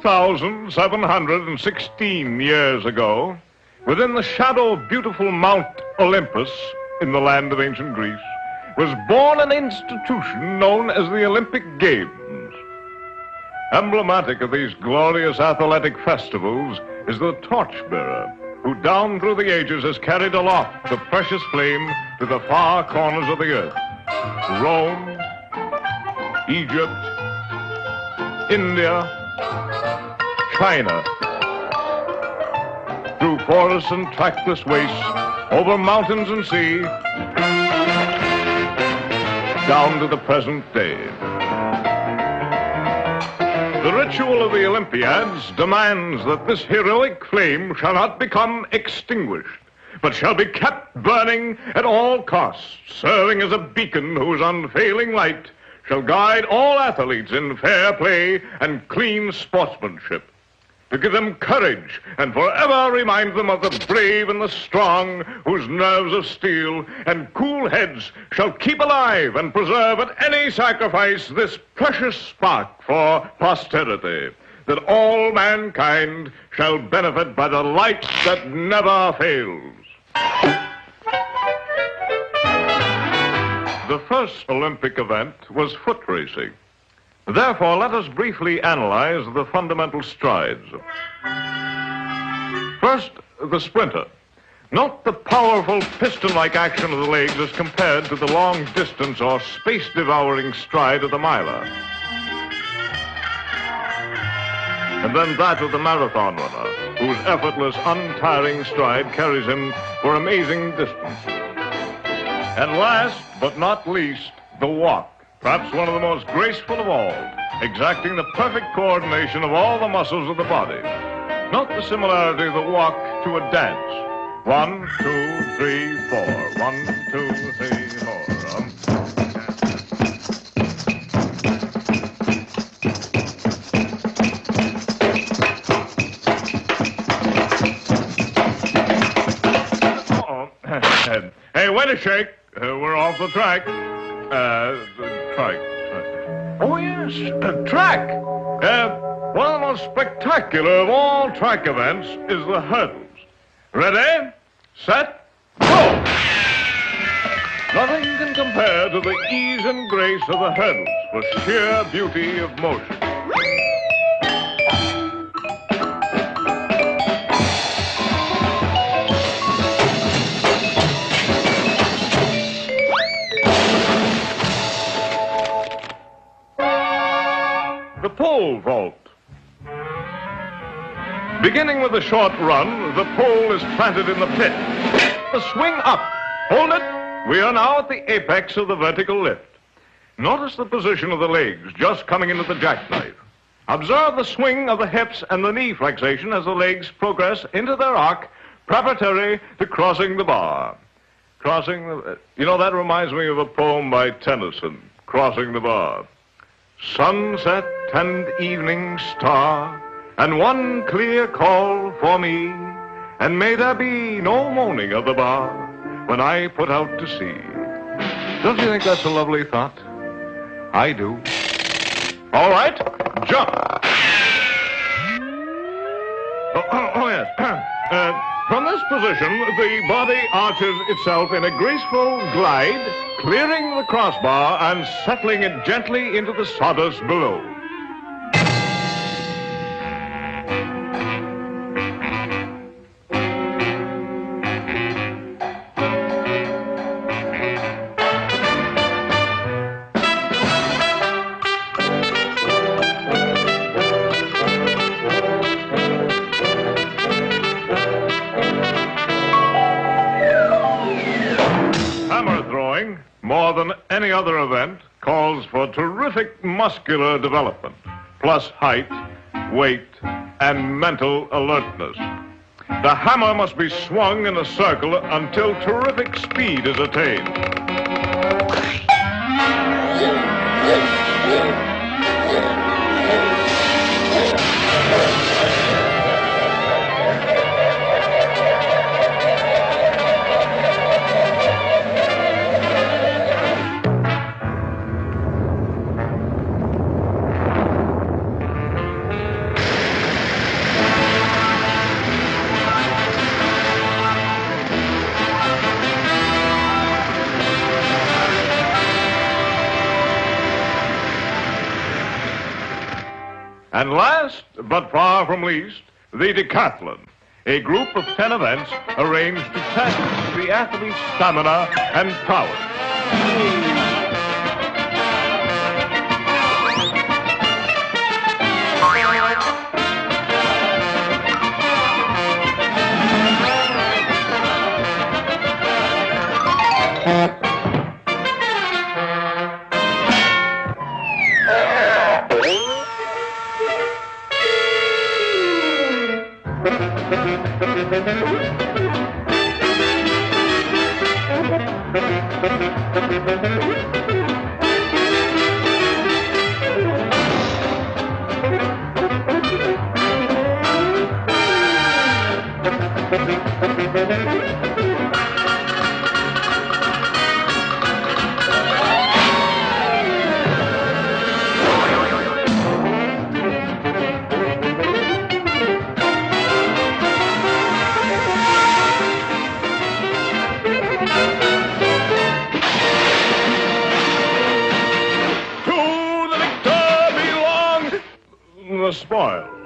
2,716 years ago, within the shadow of beautiful Mount Olympus in the land of ancient Greece, was born an institution known as the Olympic Games. Emblematic of these glorious athletic festivals is the torchbearer, who down through the ages has carried aloft the precious flame to the far corners of the earth. Rome, Egypt, India, China. Through forests and trackless wastes, over mountains and sea, down to the present day. The ritual of the Olympiads demands that this heroic flame shall not become extinguished, but shall be kept burning at all costs, serving as a beacon whose unfailing light shall guide all athletes in fair play and clean sportsmanship, to give them courage and forever remind them of the brave and the strong, whose nerves of steel and cool heads shall keep alive and preserve at any sacrifice this precious spark for posterity, that all mankind shall benefit by the light that never fails. The first Olympic event was foot racing. Therefore, let us briefly analyze the fundamental strides. First, the sprinter. Note the powerful piston-like action of the legs as compared to the long-distance or space-devouring stride of the miler. And then that of the marathon runner, whose effortless, untiring stride carries him for amazing distances. And last but not least, the walk. Perhaps one of the most graceful of all, exacting the perfect coordination of all the muscles of the body. Note the similarity of the walk to a dance. 1, 2, 3, 4. 1, 2, 3, 4. Hey, wait a shake. We're off the track. Track. Oh, yes, track. One of the most spectacular of all track events is the hurdles. Ready, set, go! Nothing can compare to the ease and grace of the hurdles for sheer beauty of motion. The pole vault. Beginning with a short run, the pole is planted in the pit. The swing up. Hold it. We are now at the apex of the vertical lift. Notice the position of the legs just coming into the jackknife. Observe the swing of the hips and the knee flexation as the legs progress into their arc, preparatory to crossing the bar. That reminds me of a poem by Tennyson, Crossing the Bar. Sunset and evening star, and one clear call for me, and may there be no moaning of the bar when I put out to sea. Don't you think that's a lovely thought? I do. All right, jump. Oh yes. From this position, the body arches itself in a graceful glide, clearing the crossbar and settling it gently into the sawdust below. More than any other event, calls for terrific muscular development, plus height, weight, and mental alertness. The hammer must be swung in a circle until terrific speed is attained. And last, but far from least, the decathlon, a group of 10 events arranged to test the athlete's stamina and prowess. The spoils.